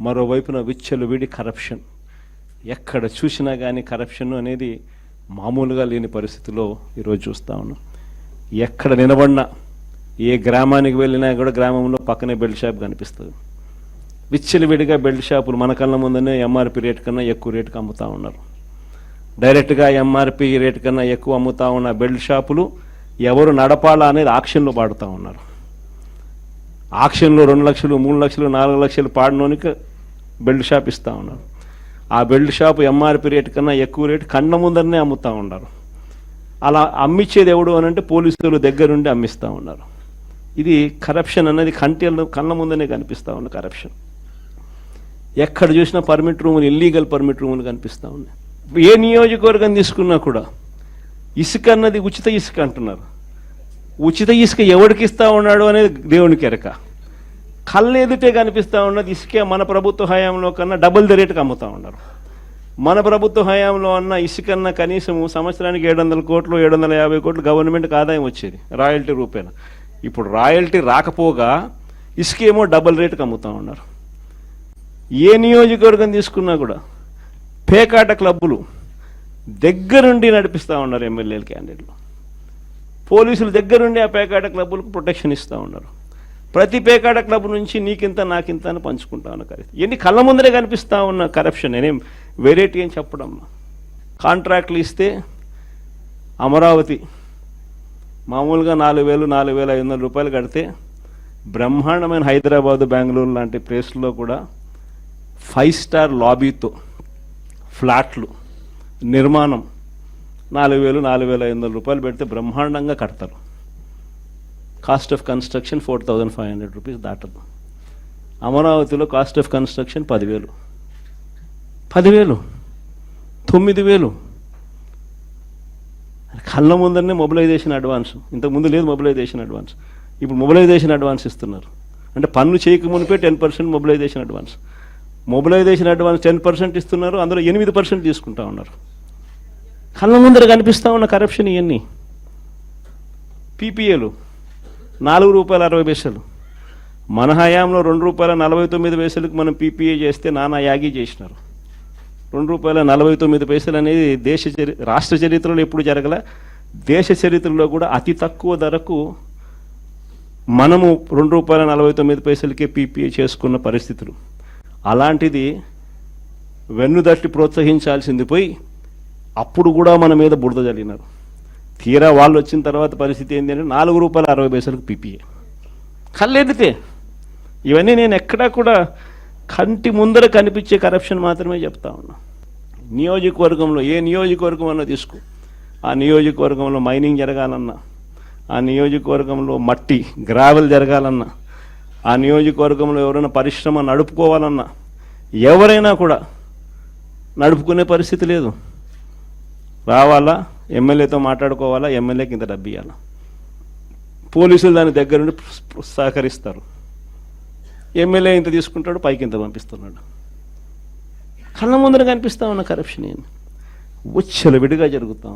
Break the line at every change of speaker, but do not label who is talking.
మరోవైపున విచ్చలవిడి కరప్షన్. ఎక్కడ చూసినా కానీ కరప్షన్ అనేది మామూలుగా లేని పరిస్థితిలో ఈరోజు చూస్తూ ఉన్నాం. ఎక్కడ నిలబడినా, ఏ గ్రామానికి వెళ్ళినా కూడా గ్రామంలో పక్కనే బెల్ట్ షాప్ కనిపిస్తుంది. విచ్చలవిడిగా బెల్ట్ షాపులు మన కళ్ళ ముందనే ఎంఆర్పి రేట్ కన్నా ఎక్కువ రేటుకి అమ్ముతూ ఉన్నారు. డైరెక్ట్గా ఎంఆర్పి రేట్ కన్నా ఎక్కువ అమ్ముతూ ఉన్న బెల్ట్ షాపులు ఎవరు నడపాలా అనేది ఆక్షన్లో పాడుతూ ఉన్నారు. ఆక్షన్లో 2 లక్షలు 3 లక్షలు 4 లక్షలు పాడినోనికి బెల్ట్ షాప్ ఇస్తూ ఉన్నారు. ఆ బెల్ట్ షాప్ ఎంఆర్పి రేటు కన్నా ఎక్కువ రేటు కళ్ళ ముందరనే అమ్ముతూ ఉన్నారు. అలా అమ్మిచ్చేది ఎవడు అని అంటే పోలీసులు దగ్గరుండి అమ్మిస్తూ ఉన్నారు. ఇది కరప్షన్ అన్నది కళ్ళ ముందనే కనిపిస్తూ ఉన్న కరప్షన్. ఎక్కడ చూసినా పర్మిట్ రూములు, ఇల్లీగల్ పర్మిట్ రూములు కనిపిస్తూ ఉన్నాయి. ఏ నియోజకవర్గం తీసుకున్నా కూడా ఇసుక అన్నది ఉచిత ఇసుక అంటున్నారు. ఉచిత ఇసుక ఎవరికి ఇస్తూ ఉన్నాడు అనేది దేవునికి ఎరక. కళ్ళు ఎదుటే కనిపిస్తూ ఉన్నది ఇసుకే మన ప్రభుత్వ హయాంలో కన్నా డబుల్ ద రేటుకి అమ్ముతూ ఉన్నారు. మన ప్రభుత్వ హయాంలో అన్న ఇసుకన్నా కనీసం సంవత్సరానికి 700 కోట్లు 750 కోట్లు గవర్నమెంట్కి ఆదాయం వచ్చేది రాయల్టీ రూపేణ. ఇప్పుడు రాయల్టీ రాకపోగా ఇసుకేమో డబుల్ రేటుకి అమ్ముతూ ఉన్నారు. ఏ నియోజకవర్గం తీసుకున్నా కూడా పేకాట క్లబ్బులు దగ్గరుండి నడిపిస్తూ ఉన్నారు ఎమ్మెల్యేలు, క్యాండిడేట్లు. పోలీసులు దగ్గరుండి ఆ పేకాట క్లబ్బులకు ప్రొటెక్షన్ ఇస్తూ ఉన్నారు. ప్రతి పేకాట క్లబ్ నుంచి నీకింత నాకింత అని పంచుకుంటా ఉన్న కరెక్ట్. ఎన్ని కళ్ళ ముందరే కనిపిస్తూ ఉన్న కరప్షన్. నేనేం వెరైటీ అని చెప్పడం. కాంట్రాక్ట్లు ఇస్తే అమరావతి మామూలుగా 4,000 4,500 రూపాయలు కడితే బ్రహ్మాండమైన హైదరాబాదు బెంగళూరు లాంటి ప్లేస్లో కూడా 5 స్టార్ లాబీతో ఫ్లాట్లు నిర్మాణం 4,000 4,500 రూపాయలు పెడితే బ్రహ్మాండంగా కడతారు. కాస్ట్ ఆఫ్ కన్స్ట్రక్షన్ 4,500 రూపీస్ దాటదు. అమరావతిలో కాస్ట్ ఆఫ్ కన్స్ట్రక్షన్ 10,000 9,000. కళ్ళ ముందరనే మొబిలైజేషన్ అడ్వాన్స్. ఇంతకుముందు లేదు మొబిలైజేషన్ అడ్వాన్స్. ఇప్పుడు మొబిలైజేషన్ అడ్వాన్స్ ఇస్తున్నారు. అంటే పన్ను చేయక మునిపే 10% మొబిలైజేషన్ అడ్వాన్స్. మొబిలైజేషన్ అడ్వాన్స్ 10% ఇస్తున్నారు, అందులో 8% తీసుకుంటా ఉన్నారు. కళ్ళ ముందర కనిపిస్తూ ఉన్న కరప్షన్ ఇవన్నీ. పీపీఏలు ₹4.60. మన హయాంలో ₹2.49 మనం పీపీఏ చేస్తే నానా యాగి చేసినారు. ₹2.49 అనేది రాష్ట్ర చరిత్రలో ఎప్పుడు జరగల. దేశ చరిత్రలో కూడా అతి తక్కువ ధరకు మనము ₹2.49 పీపీఏ చేసుకున్న పరిస్థితులు. అలాంటిది వెన్నుదట్టి ప్రోత్సహించాల్సింది పోయి అప్పుడు కూడా మన మీద బురద జల్లినారు. తీరా వాళ్ళు వచ్చిన తర్వాత పరిస్థితి ఏంటి అంటే ₹4.60 పీపీఏ. కళ్ళెదితే ఇవన్నీ నేను ఎక్కడా కూడా కంటి ముందర కనిపించే కరప్షన్ మాత్రమే చెప్తా ఉన్నా. నియోజకవర్గంలో ఏ నియోజకవర్గం అన్నా తీసుకో, ఆ నియోజకవర్గంలో మైనింగ్ జరగాలన్నా, ఆ నియోజకవర్గంలో మట్టి గ్రావెల్ జరగాలన్నా, ఆ నియోజకవర్గంలో ఎవరైనా పరిశ్రమ నడుపుకోవాలన్నా ఎవరైనా కూడా నడుపుకునే పరిస్థితి లేదు. రావాలా, ఎమ్మెల్యేతో మాట్లాడుకోవాలా, ఎమ్మెల్యేకి ఇంత డబ్బు ఇవ్వాలా. పోలీసులు దాని దగ్గర నుండి సహకరిస్తారు. ఎమ్మెల్యే ఇంత తీసుకుంటాడు, పైకి ఇంత పంపిస్తున్నాడు. కళ్ళ ముందర కనిపిస్తా ఉన్న కరప్షన్ ఏంది విచ్చలవిడిగా జరుగుతాం.